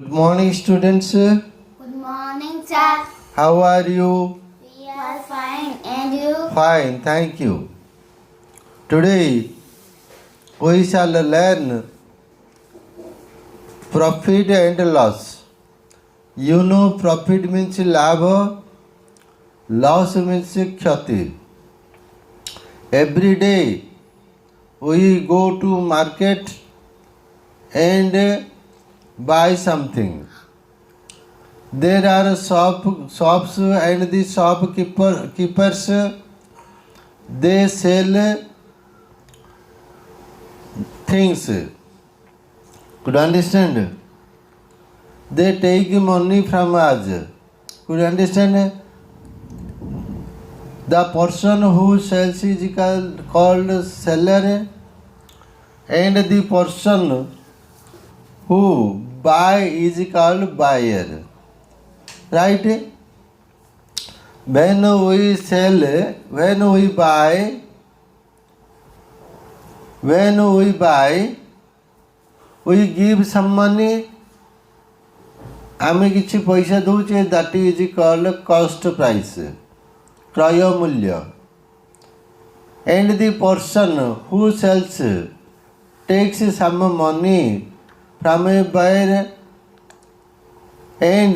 Good morning, students. Good morning, sir. How are you? We are fine. And you? Fine, thank you. Today we shall learn profit and loss. You know, profit means labh, loss means khyati. Every day we go to market and buy something. There are shops and the shopkeepers, they sell things. Could you understand? They take money from us. Could you understand? The person who sells is called seller, and the person who buy is called buyer. Right? When we sell, when we buy, we give some money. आमे किछि पैसा दौचे, that is called cost price, क्रय मूल्य. And the person who sells takes some money from a buyer, and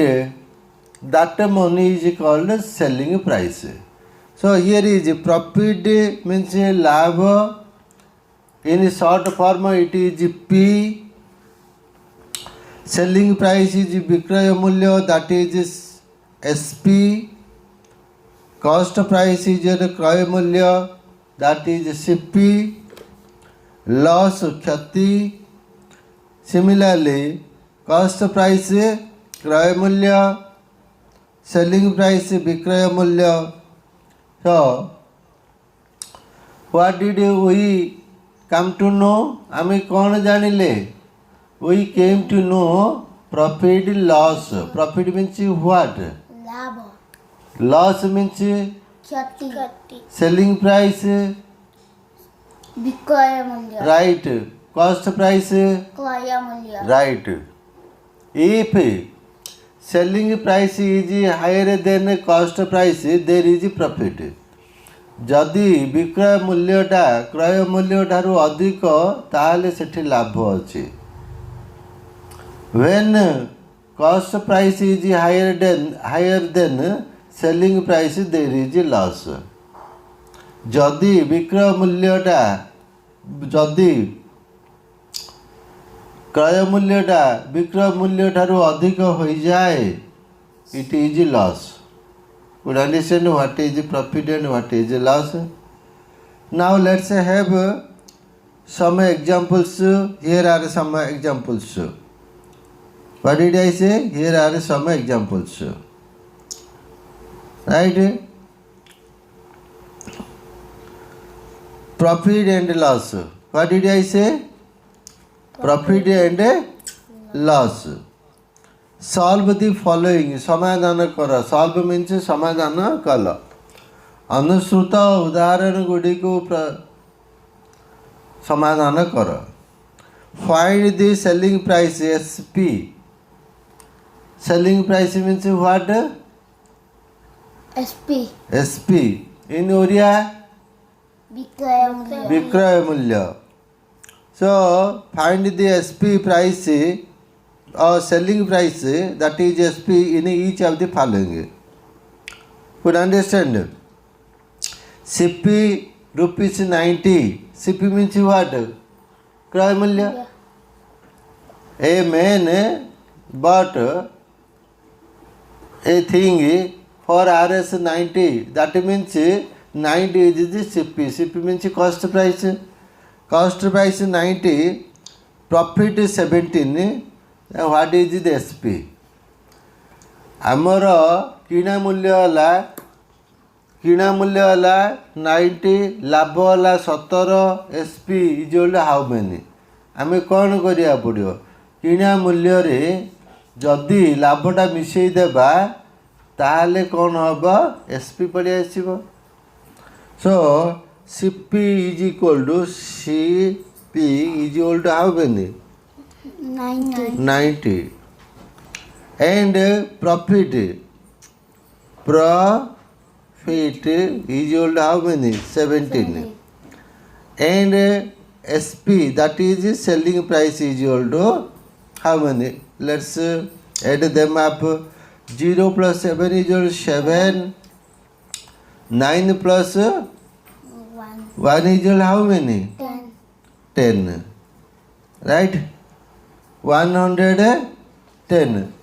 that money is called selling price. So here is profit means labh. In short form it is P. Selling price is Vikraya Mulya, that is SP. Cost price is Kraya Mulya, that is CP. Loss Khyati. Similarly, cost price Kraya Mulya, selling price Vikraya Mulya. So, what did we come to know? आमे कौन जानिले? We came to know profit, loss. Profit means what? Labh. Loss means Khyati. selling price. Vikraya Mulya. Right. Cost price. Kraya Mulya. Right. If selling price is higher than cost price, there is profit. जदि विक्रय मूल्यटा क्रय मूल्य ठारू अधिक ताहले सेठी लाभ अछि. When cost price is higher than selling price, there is loss. जदि विक्रय मूल्यटा जदि क्रय मूल्यटा विक्रय मूल्य ठारू अधिक हो जाए, it is loss. Would understand what is profit and what is loss. Now let's have some examples. Here are some examples. What did I say? Here are some examples. Right? Profit and loss. What did I say? Profit and loss. Solve the following. समाधान कर. Solve means समाधान कल. अनुश्रुत उदाहरण गुड़िक समाधान कर. Find the selling price SP. Selling price means what? SP. SP. In Oriya? Vikraya Mulya. Vikraya Mulya. So find the SP price or selling price, that is SP, in each of the following. Could understand? CP rupees 90. CP means what? Kraya Mulya. A man bought a thing for RS 90. That means 90 is the CP. CP means cost price. Cost price 90. Profit 17. What is the SP? आमर किणा मूल्य वाला 90, लाभ वाला 17. SP is old how many. आमे कौन करिया पड़ियो? किणा मूल्य रे जदि लाभटा मिसई देबा ताहले कौन होबा? SP पड़ी आसीबो. सो CP is equal to CP is equal to how many? 90. 90. and profit is equal to how many? 17. And SP, that is selling price, is equal to how many? Let's add them up. 0 plus 7 is equal to 7. 9 plus 1. 1 is equal to how many? 10. 10. Right? 110.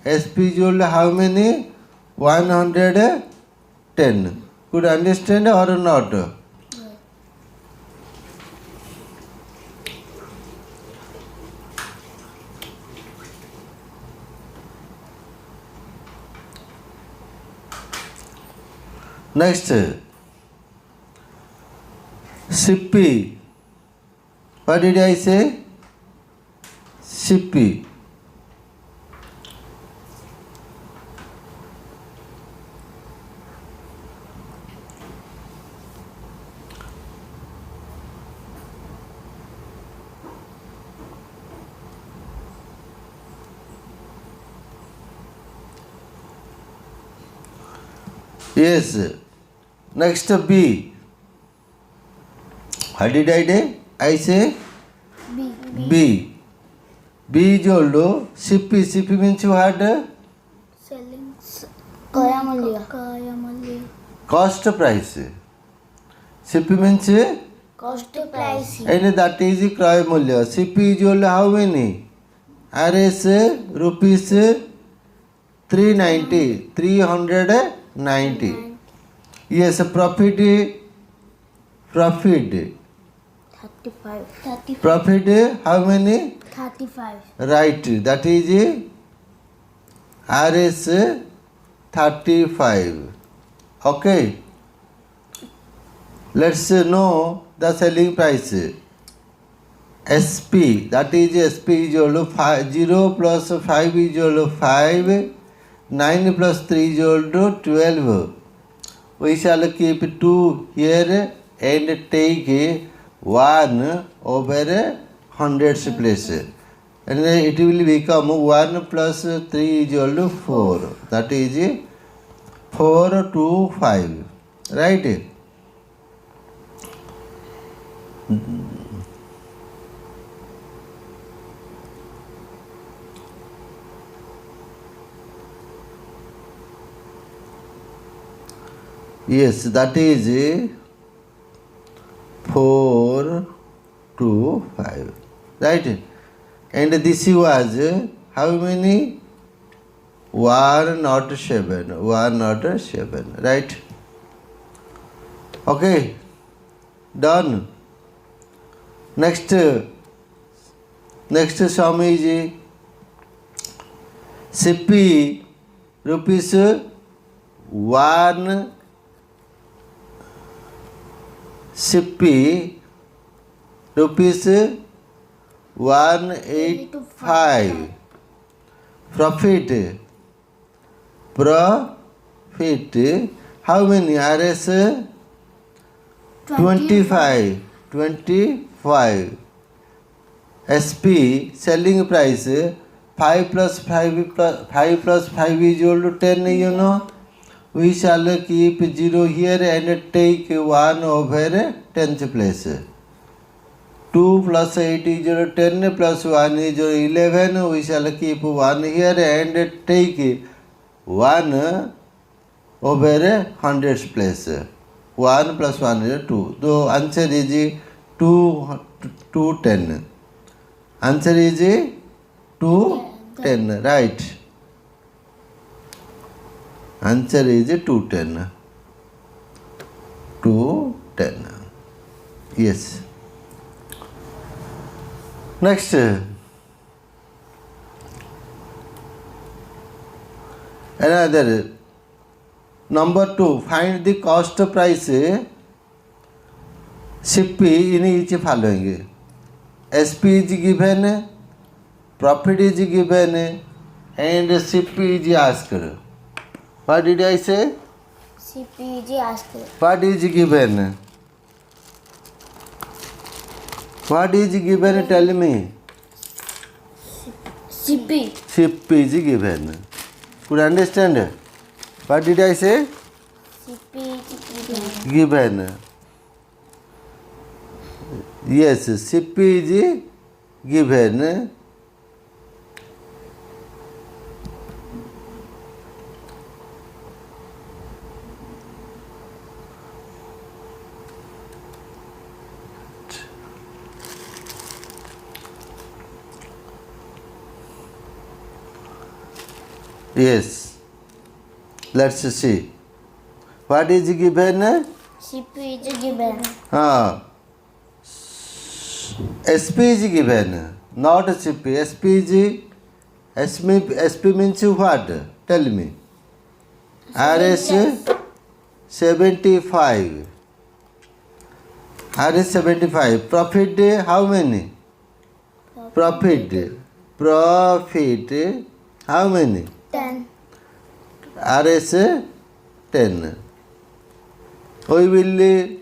SP is equal to how many? 110. Could understand or not? Next, Sippy. What did I say? Sippy. Yes. Next, B. What did I say? I say B. B. B is equal to Sippy. Sippy means what? Selling. Kaya mulya. Kaya mulya. Cost price. Sippy means Cost price. and that is Croy Mulya. Sippy is equal to how many? RS rupees 390. 390. Yes, profit. 35. Profit how many? 35. Right, that is RS 35. Okay. Let's know the selling price. SP, that is SP is equal to 0 plus 5 is equal to 5. 9 plus 3 is equal to 12. We shall keep 2 here and take 1 over hundreds place. And it will become 1 plus 3 is equal to 4. That is 4 to 5. Right? Yes, that is 4 to 5. Right? And this was how many? 107. 107. Right? Okay. Done. Next sum is Sippy rupees 1. Sippy rupees 185. Profit how many? RS 25. 25. SP selling price 5 plus 5 plus 5 is equal to 10. You know, we shall keep 0 here and take 1 over 10th place. 2 plus 8 is equal to 10 plus 1 is equal to 11. We shall keep 1 here and take 1 over hundreds place. 1 plus 1 is 2. The answer is 210. Answer is 210. Right. Answer is 210. 210. Yes. Next. Another. Number 2. Find the cost price Sippy in each following. SP is given, profit is given, and Sippy is asked. What did I say? CPG asked. What is given? What is given? Tell me. CP. Sippy is given. Could you understand? What did I say? CP is Given. Yes, CP is given. Yes. Let's see. What is given? CP is given. SP is given, not CP. SP means what? Tell me. RS 75. RS 75. Profit how many? Profit. How many? 10. RS 10. We will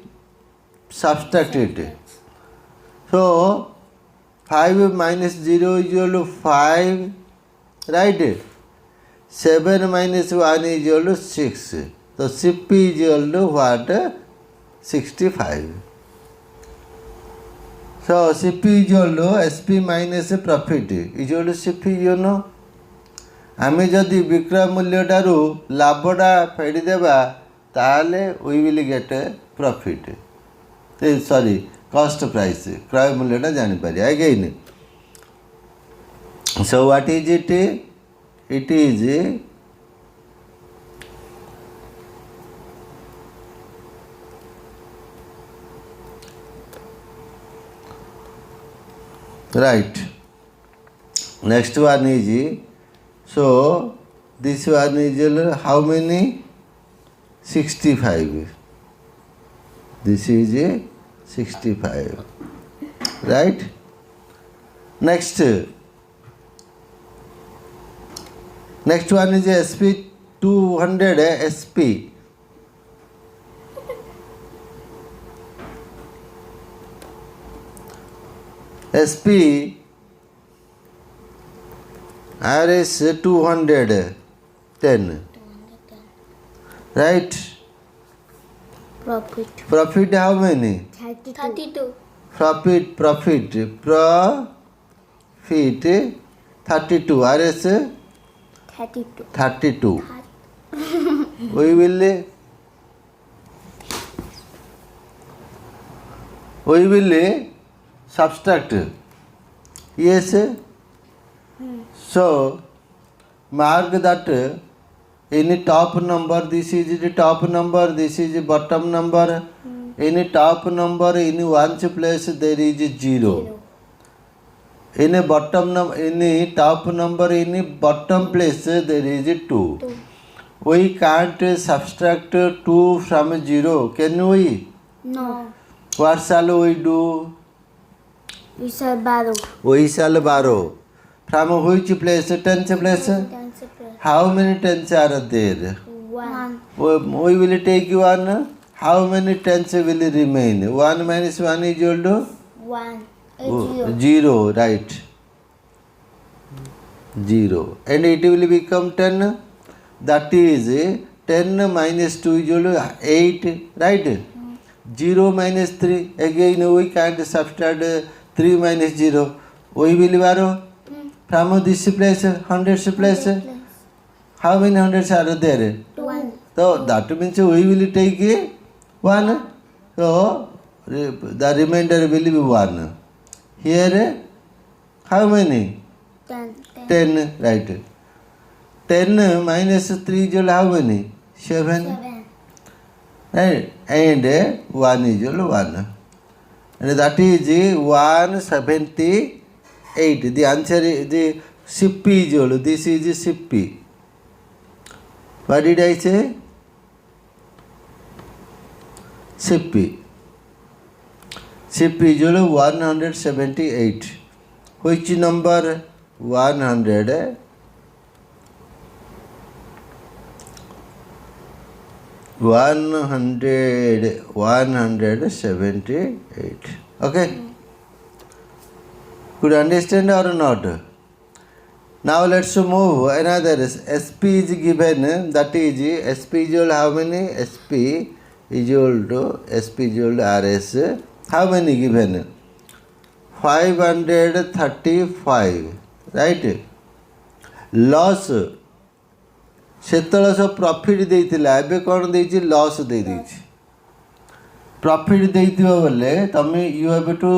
subtract it. So 5 minus 0 is equal to 5, right? 7 minus 1 is equal to 6. So CP is equal to what? 65. So CP is equal to SP minus profit is equal to CP, you know. ଆମେ ଯଦି ବିକ୍ରୟ ମୂଲ୍ୟଠାରୁ ଲାଭଟା ଫେଡ଼ିଦେବା ତାହେଲେ we will get profit. Sorry, cost price. କ୍ରୟ ମୂଲ୍ୟଟା ଜାଣିପାରିବା again. So what is it? It is right. Next one is, so this one is how many? 65. This is 65. Right? Next one is SP 200 SP. SP RS 210. Right? Profit how many? 32. Profit 32. RS 32. We will subtract. Yes. So mark that any top number, this is the top number, this is the bottom number. Any top number in one's place there is 0. In a bottom number, any top number in bottom place there is 2. We can't subtract 2 from 0. Can we? No. What shall we do? We shall borrow. We shall borrow. From which place? Tens place? How many tens are there? 1. We will take 1. How many tens will remain? 1 minus 1 is equal to? 1. 0, right. 0. And it will become 10. That is 10 minus 2 is equal to 8, right? 0 minus 3. Again we can't subtract 3 minus 0. We will borrow from this place, hundreds place. How many hundreds are there? 1. So that means we will take 1. So the remainder will be 1. Here how many? 10, right. 10 minus 3 is how many? 7. Right. And 1 is 1. And that is 178. The answer is the CP is equal. This is the CP. What did I say? CP. CP is equal to 178. Which number? 100. 178. Okay? Could you understand or not? Now let's move another. SP is given, that is SP is equal to how many? SP is equal to RS. How many given? 535, right? Loss ସେତେବେଳେ ସବୁ profit ଦେଇଥିଲା, ଏବେ କ'ଣ ଦେଇଛି? Loss ଦେଇଦେଇଛି। Profit ଦେଇଥିବ ବୋଲେ ତୁମେ ୟୁ ହେଭ୍ ଟୁ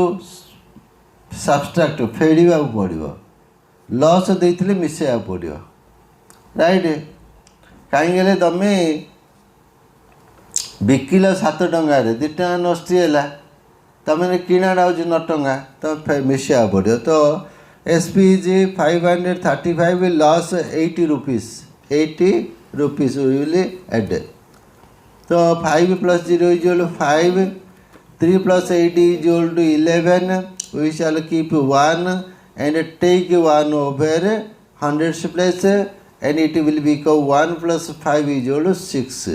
ସବଷ୍ଟ୍ରାକ୍ଟ, ଫେଡ଼ିବାକୁ ପଡ଼ିବ। ଲସ୍ ଦେଇଥିଲେ ମିଶାଇବାକୁ ପଡ଼ିବ, ରାଇଟ୍? କାହିଁକି ହେଲେ ତୁମେ ବିକିଲ 7 ଟଙ୍କାରେ, 2 ଟଙ୍କା ନଷ୍ଟ ହେଲା, ତୁମେ କିଣାଟା ହେଉଛି 9 ଟଙ୍କା, ତୁମେ ମିଶାଇବାକୁ ପଡ଼ିବ। ତ SP is 535, loss 80 rupees, 80 rupees we will add. So 5 plus 0 is equal to 5, 3 plus 8 is equal to 11. We shall keep 1 and take 1 over 100's place, and it will become 1 plus 5 is equal to 6.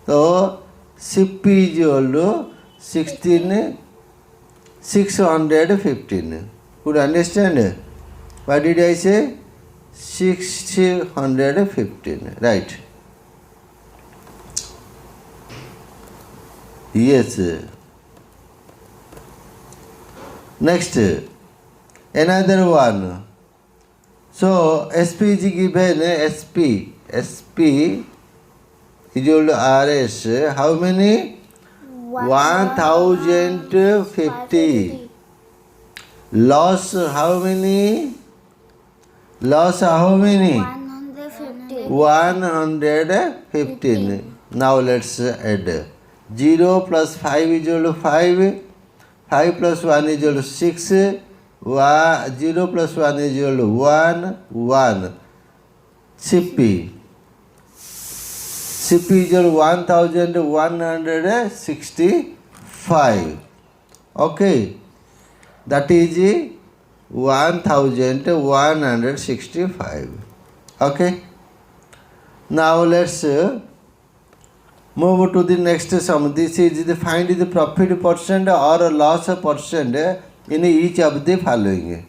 So CP is equal to 615. Could understand? What did I say? 615, right? Yes. Next, another one. So SP is given, SP is equal to RS. How many? 1050. Loss how many? Loss how many? 115. Now let's add. 0 plus 5 is equal to 5. 5 plus 1 is equal to 6. 0 plus 1 is equal to 1. 1. CP is equal to 1165. Okay. That is 1165. Okay. Now let's move to the next sum. This is the find the profit percent or loss percent in each of the following.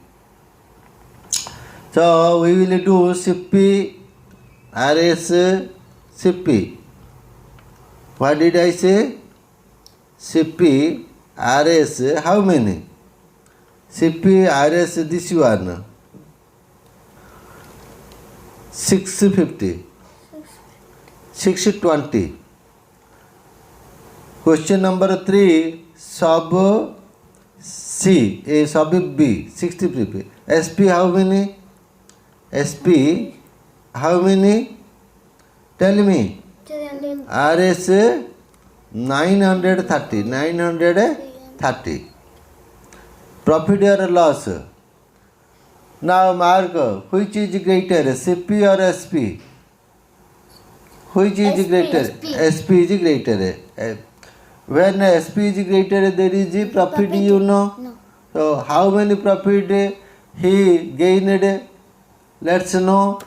So we will do CP, RS, CP. What did I say? CP, RS, how many? CP, RS, this one. 650. 620. Question number 3, sub C, sub B, 6050. SP how many? SP how many? Tell me. RS 930. 930. Profit or loss? Now mark, which is greater, CP or SP? Which is greater? SP is greater. When SP is greater, there is profit, you know. No. So how many profit he gained? Let's know.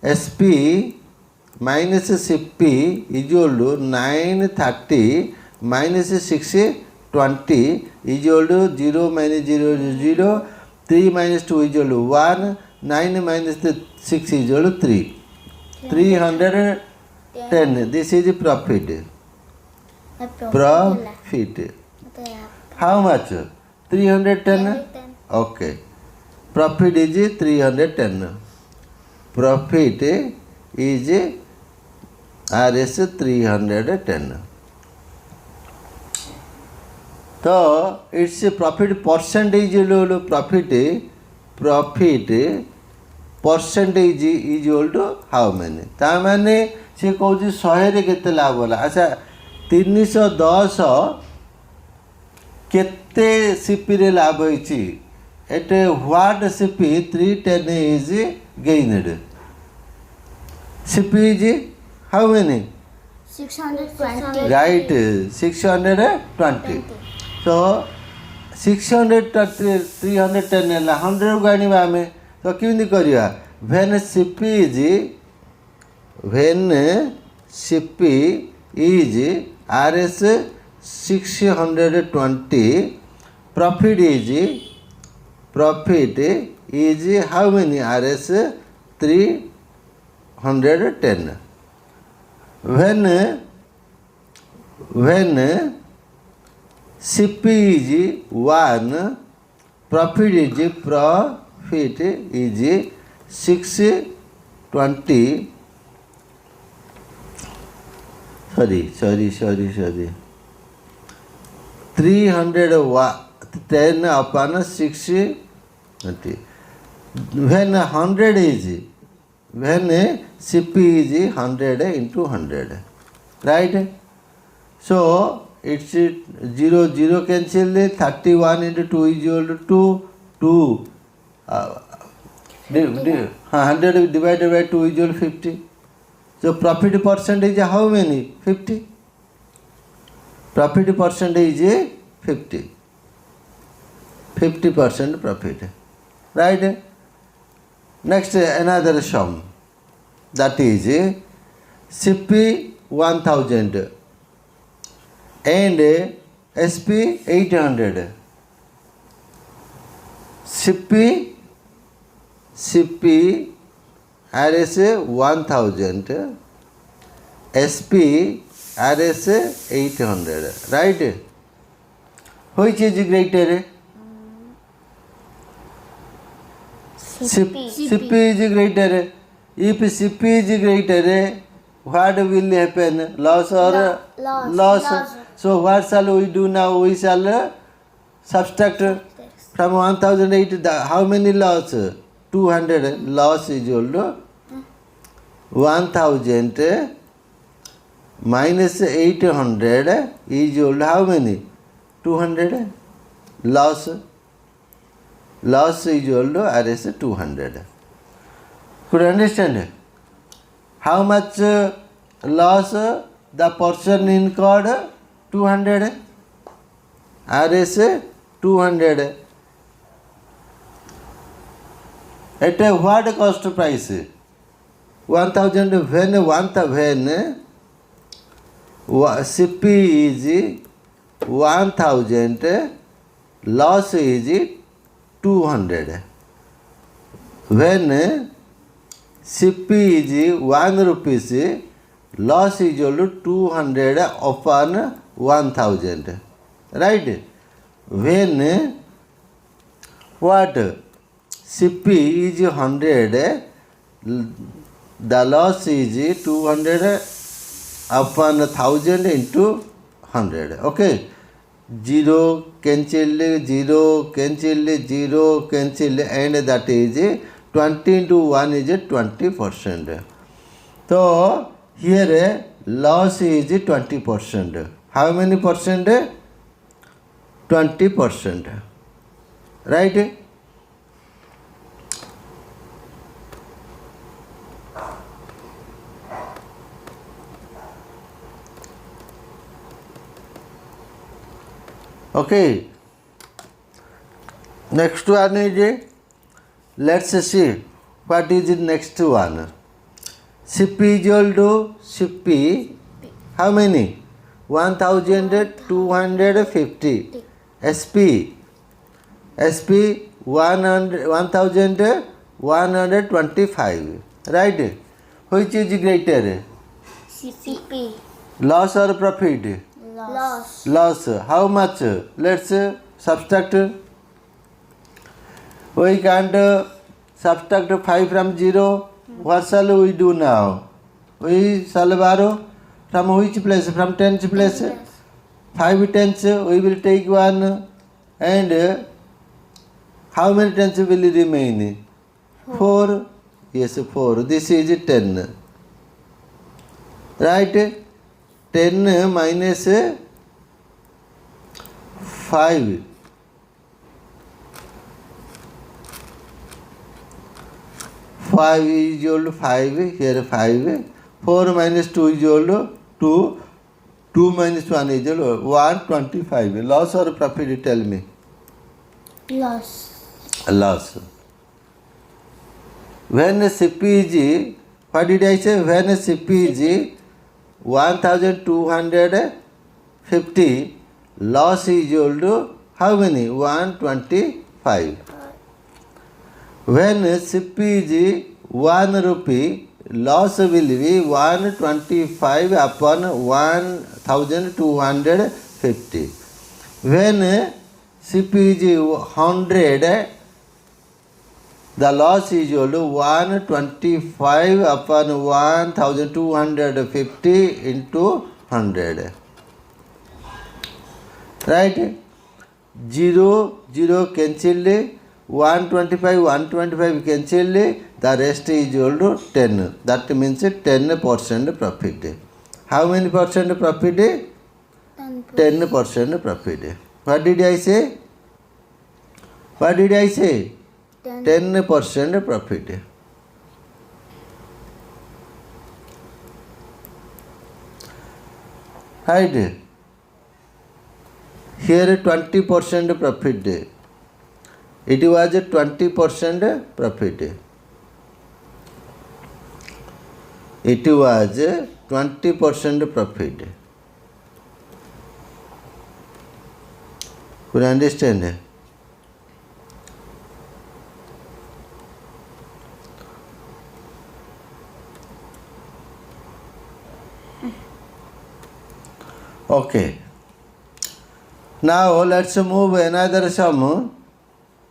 SP minus CP is equal to 930 minus 620 is equal to 0 minus 0 is 0. 3 minus 2 is equal to 1. 9 minus 6 is equal to 3. 310. This is profit. Profit. How much? 310. Okay. Profit is 310. Profit is RS 310. So it's a profit percentage. Profit percentage is equal to how many? ता माने से कहूँ 100 रे केते लाभ होला? अच्छा 310 केते CP रे लाभ होइछि? At what CP 310 is gained? CP is how many? 620. Right, 620. So 620 310 ହେଲା 100 को आनिबा हमें तो केमि करिया? When CP is RS 620, profit is how many? RS 310. When CP is 1, profit is 620. Sorry. 310 upon 620. When 100 is, when CP is 100 into 100, right? So it's 0 cancel, 31 into 2 is equal to 2. 100 divided by 2 is equal to 50. So profit percentage how many? 50. Profit percentage is 50. 50% profit. Right? Next, another sum. That is CP 1000 and SP 800. CP RS 1000, SP RS 800. Right? Which is greater? CP is greater. If CP is greater, what will happen? Loss or loss? So what shall we do now? We shall subtract from 1008. How many loss? 200. Loss is equal to 1000 minus 800 is equal to how many? 200. Loss is equal to RS 200. Could you understand? How much loss the person incurred? 200. RS 200. At what cost price? 1000. When CP is 1000, loss is 200. When CP is 1 rupees, loss is equal to 200 upon 1000. Right? When CP is 100, the loss is 200 upon 1000 into 100. Okay? 0 cancel, and that is 20 into 1 is 20%. So here loss is 20%. How many percent? 20%. Right? Okay. Next one is, let's see what is the next one. CP is equal to CP, how many? 1250. SP 1125. Right? Which is greater? CP. Loss or profit? Loss. How much? Let's subtract. We can't subtract 5 from 0. What shall we do now? We shall borrow from which place? From tens place. 5 tens we will take 1. And how many tens will remain? 4. Yes, 4. This is 10. Right? 10 minus 5. 5 is equal to 5. Here 5. 4 minus 2 is equal to 2. 2 minus 1 is equal to 125. Loss or profit? Tell me. Loss. When CP is, what did I say? When CP is 1250, loss is equal to how many? 125. When CP is 1 rupee, loss will be 125 upon 1250. When CP is 100, the loss is equal to 125 upon 1250 into 100. Right? 0 0 cancelled, 125 cancelled, the rest is equal to 10. That means 10% profit. How many percent profit? 10% profit. What did I say? What did I say? 10% profit. Right? Here 20% profit. It was 20% profit. It was 20% profit. Could you understand? Okay. Now let's move another sum.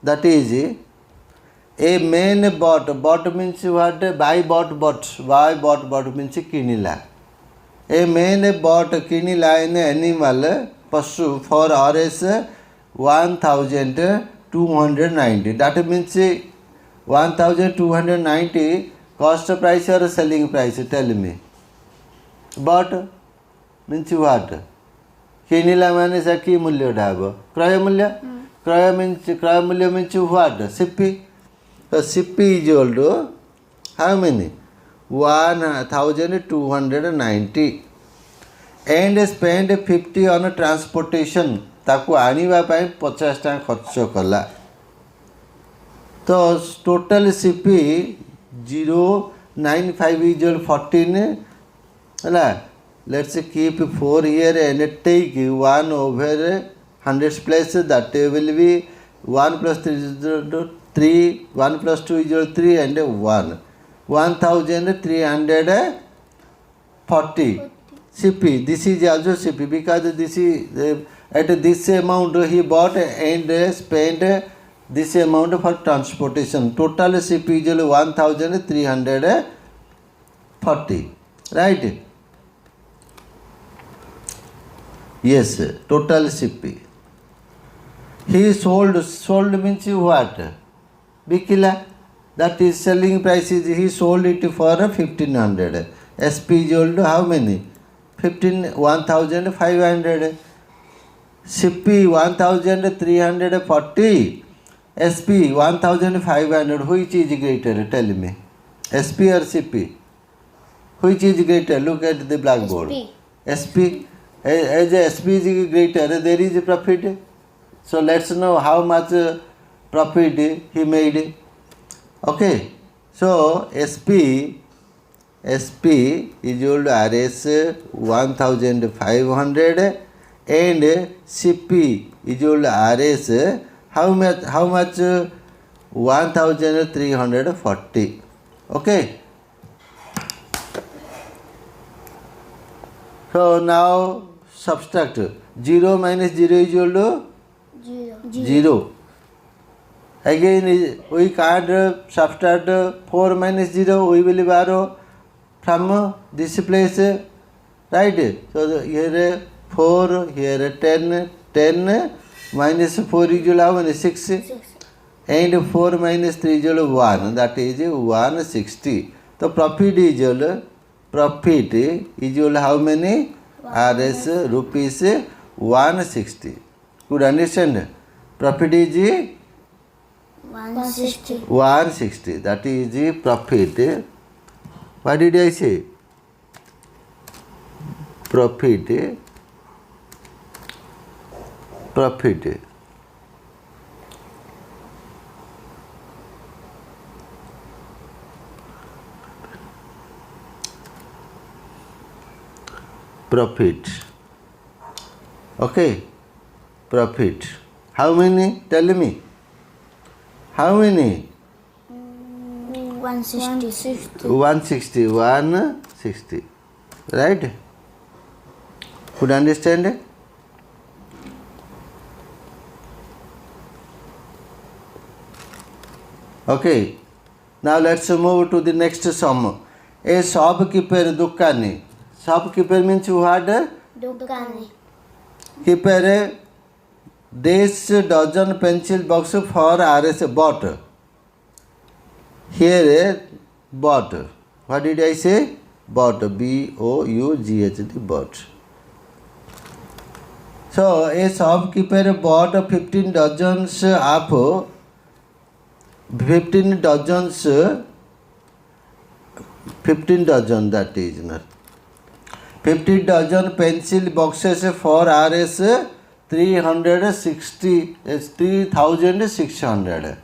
That is a man bought. Bought means what? Buy bought bought. Buy bought means kinila. A man bought kinila an animal pasu for Rs 1290. That means 1290 cost price or selling price? Tell me. Bought means what? କିଣିଲା ମାନେ ସେ କି ମୂଲ୍ୟଟା ହେବ? କ୍ରୟ ମୂଲ୍ୟ. କ୍ରୟ ମୂଲ୍ୟ means what? CP. So CP is equal to how many? 1290 and spend 50 on transportation. ତାକୁ ଆଣିବା ପାଇଁ 50 ଟଙ୍କା ଖର୍ଚ୍ଚ କଲା. ତ total CP 095 is equal to 14 ହେଲା. Let's keep 4 here and take 1 over 100's place. That will be 1 plus 3 is equal to 3, 1 plus 2 is equal to 3 and 1. 1340 CP. This is also CP because this is at this amount he bought and spent this amount for transportation. Total CP is equal to 1340. Right? Yes, total CP. He sold means what? Bikila. That is selling price is he sold it for 1500. SP is equal to how many? 1500. CP 1340. SP 1500. Which is greater? Tell me. SP or CP? Which is greater? Look at the blackboard. SP. As SP is greater, there is profit. So let's know how much profit he made. Okay. So SP is equal to RS 1500 and CP is equal to RS how much 1340. Okay. So now subtract 0 minus 0 is equal to 0. Again we can't subtract 4 minus 0. We will borrow from this place. Right? So here 4, here 10 minus 4 is equal to how many? 6. And 4 minus 3 is equal to 1. That is 160. So profit is equal to how many? RS rupees 160. Could understand? Profit is 160. That is the profit. What did I say? Profit. Profit. Okay. Profit. How many? Tell me. How many? 160. 160. Right? Could understand? Okay. Now let's move to the next sum. A shopkeeper Dukani. Shopkeeper means what? Dukani. Keeper this dozen pencil box for RS bought. Here bought. What did I say? Bought. BOUGHT bought. So a shopkeeper bought 15 dozens of 15 dozen that is not 15 dozen pencil boxes for RS 3600.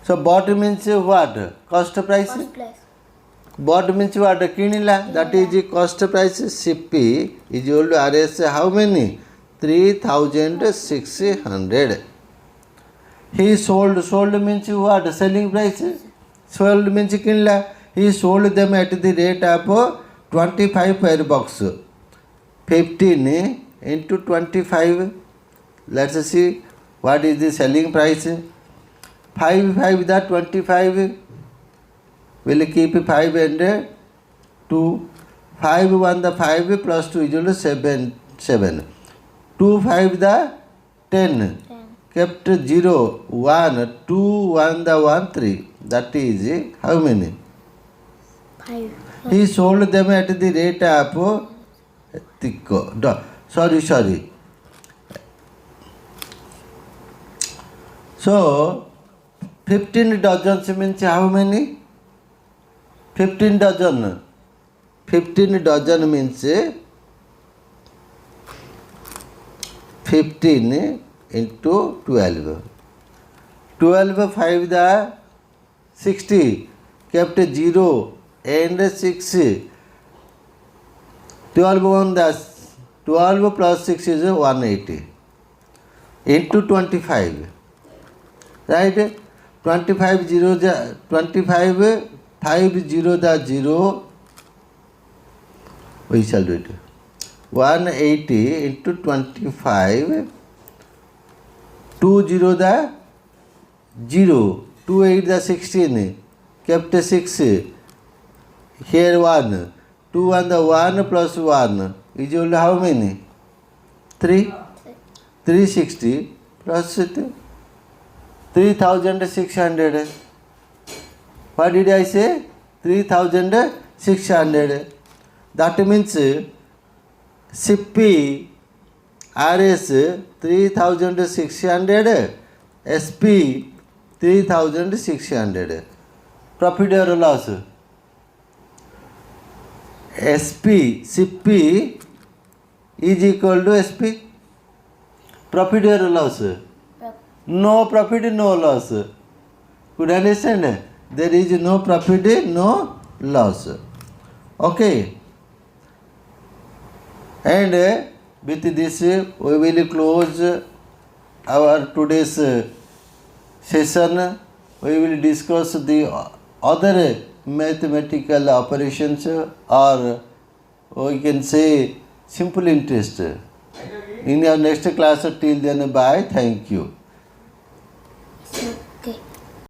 So bought means what? Cost price. First place. Bought means what? Kinila. That is the cost price. CP is equal to RS how many? 3600. He sold. Sold means what? Selling price. Sold means kinla. He sold them at the rate of 25 per box. 15 into 25. Let's see what is the selling price. 5 the 25. We'll keep 5 and 2. 5 1 the 5 plus 2 is equal to 7. 2 5 the 10. Kept 0 1 2 1 the 1 3. That is how many? 5. He sold them at the rate of sorry. So 15 dozens means how many? 15 dozen. 15 dozen means 15 into 12. 12 5 the 60. Kept 0 and 6. 12 1 the 12 plus 6 is 180 into 25. Right? 25 0 the 25 5 0 the 0. We shall do it. 180 into 25. 2 0 the 0. 2 8 the 16. Kept 6. Here 1. 2 1 the 1 plus 1 is equal to how many? 3. 360 plus 3600. What did I say? 3600. That means CP RS 3600, SP 3600. Profit or loss? CP is equal to SP. Profit or loss? No profit, no loss. Could you understand? There is no profit, no loss. Okay. And with this, we will close our today's session. We will discuss the other mathematical operations, or we can say simple interest in our next class. Till then, bye. Thank you.